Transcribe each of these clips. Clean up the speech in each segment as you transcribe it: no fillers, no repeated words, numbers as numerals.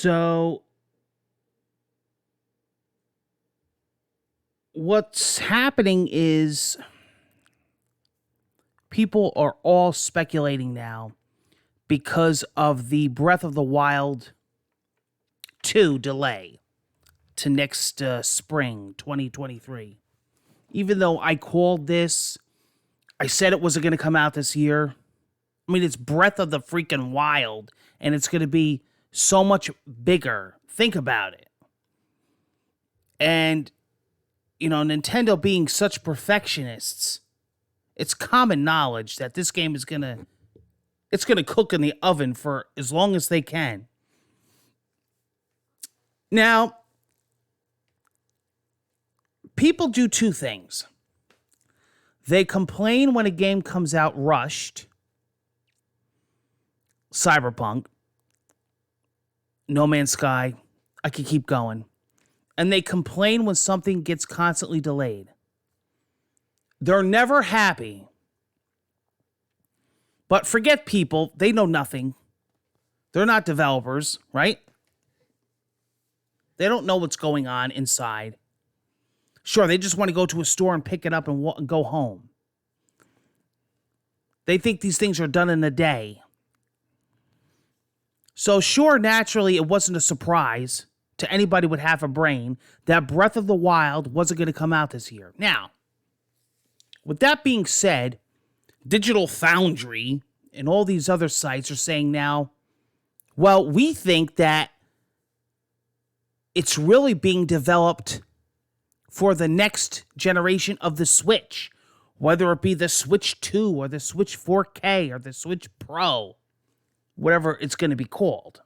So what's happening is people are all speculating now because of the Breath of the Wild 2 delay to next spring 2023. Even though I called this, I said it wasn't going to come out this year. I mean, it's Breath of the freaking Wild, and it's going to be so much bigger. Think about it. And, you know, Nintendo being such perfectionists, it's common knowledge that this game is it's going to cook in the oven for as long as they can. Now, people do two things. They complain when a game comes out rushed, Cyberpunk, No Man's Sky, I could keep going. And they complain when something gets constantly delayed. They're never happy. But forget people, they know nothing. They're not developers, right? They don't know what's going on inside. Sure, they just want to go to a store and pick it up and go home. They think these things are done in a day. So sure, naturally, it wasn't a surprise to anybody with half a brain that Breath of the Wild wasn't going to come out this year. Now, with that being said, Digital Foundry and all these other sites are saying now, well, we think that it's really being developed for the next generation of the Switch, whether it be the Switch 2 or the Switch 4K or the Switch Pro, whatever it's going to be called.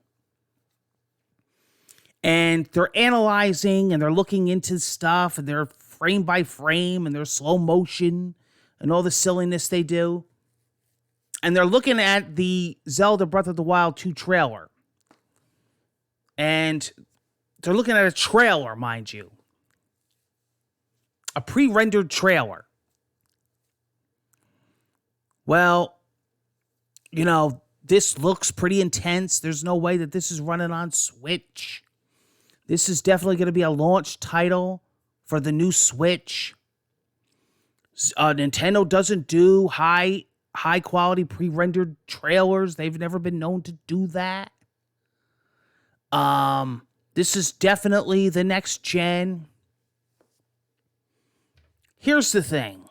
And they're analyzing and they're looking into stuff and they're frame by frame and they're slow motion and all the silliness they do. And they're looking at the Zelda Breath of the Wild 2 trailer. And they're looking at a trailer, mind you. A pre-rendered trailer. Well, you know, this looks pretty intense. There's no way that this is running on Switch. This is definitely going to be a launch title for the new Switch. Nintendo doesn't do high quality pre-rendered trailers. They've never been known to do that. This is definitely the next gen. Here's the thing.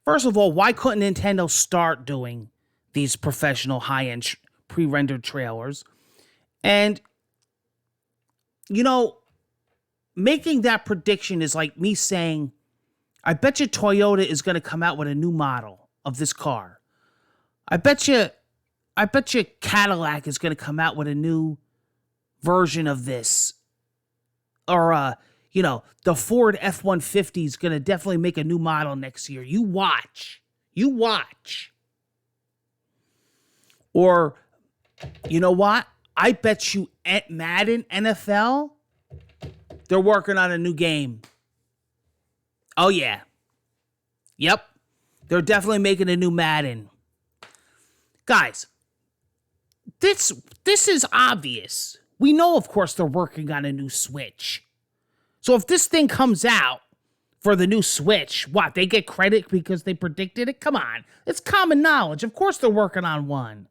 First of all, why couldn't Nintendo start doing these professional high-end pre-rendered trailers? And, you know, making that prediction is like me saying, I bet you Toyota is going to come out with a new model of this car. I bet you Cadillac is going to come out with a new version of this. Or, you know, the Ford F-150 is going to definitely make a new model next year. You watch. You watch. Or, you know what? I bet you at Madden NFL, they're working on a new game. Oh, yeah. Yep. They're definitely making a new Madden. Guys, this is obvious. We know, of course, they're working on a new Switch. So if this thing comes out for the new Switch, what, they get credit because they predicted it? Come on. It's common knowledge. Of course they're working on one.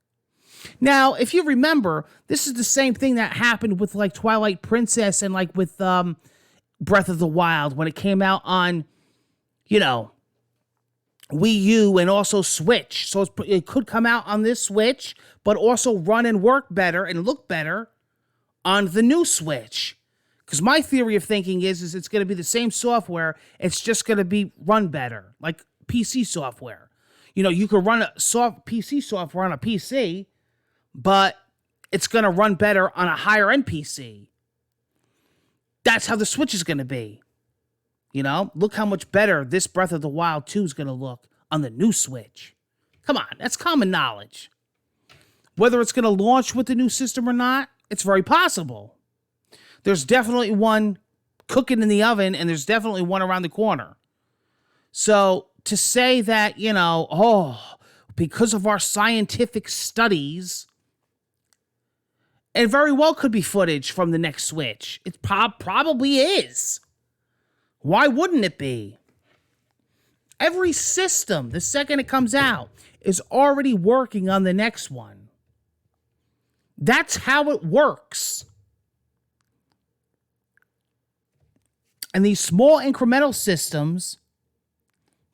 Now, if you remember, this is the same thing that happened with like Twilight Princess and like with Breath of the Wild when it came out on, you know, Wii U and also Switch. So it could come out on this Switch, but also run and work better and look better on the new Switch. Because my theory of thinking is it's going to be the same software. It's just going to be run better, like PC software. You know, you could run a PC software on a PC, but it's going to run better on a higher end PC. That's how the Switch is going to be. You know, look how much better this Breath of the Wild 2 is going to look on the new Switch. Come on, that's common knowledge. Whether it's going to launch with the new system or not, it's very possible. There's definitely one cooking in the oven, and there's definitely one around the corner. So to say that, you know, because of our scientific studies, It very well could be footage from the next Switch. It probably is. Why wouldn't it be? Every system, the second it comes out, is already working on the next one. That's how it works. And these small incremental systems,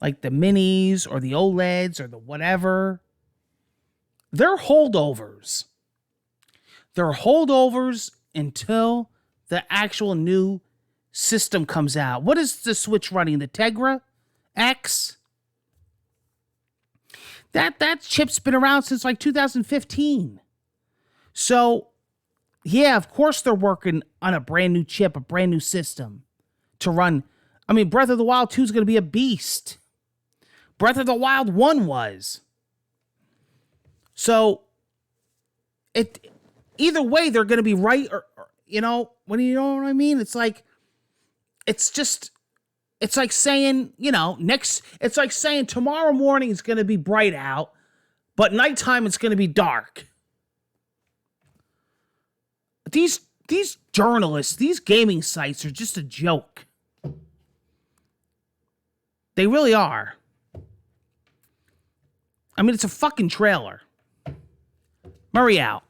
like the minis or the OLEDs or the whatever, they're holdovers. They're holdovers until the actual new system comes out. What is the Switch running? The Tegra X? That chip's been around since like 2015. So, yeah, of course they're working on a brand new chip, a brand new system to run. I mean, Breath of the Wild 2 is going to be a beast. Breath of the Wild 1 was. So, either way, they're going to be right, or you know what I mean? It's like saying, it's like saying tomorrow morning is going to be bright out, but nighttime it's going to be dark. These journalists, these gaming sites are just a joke. They really are. I mean, it's a fucking trailer. Murray out.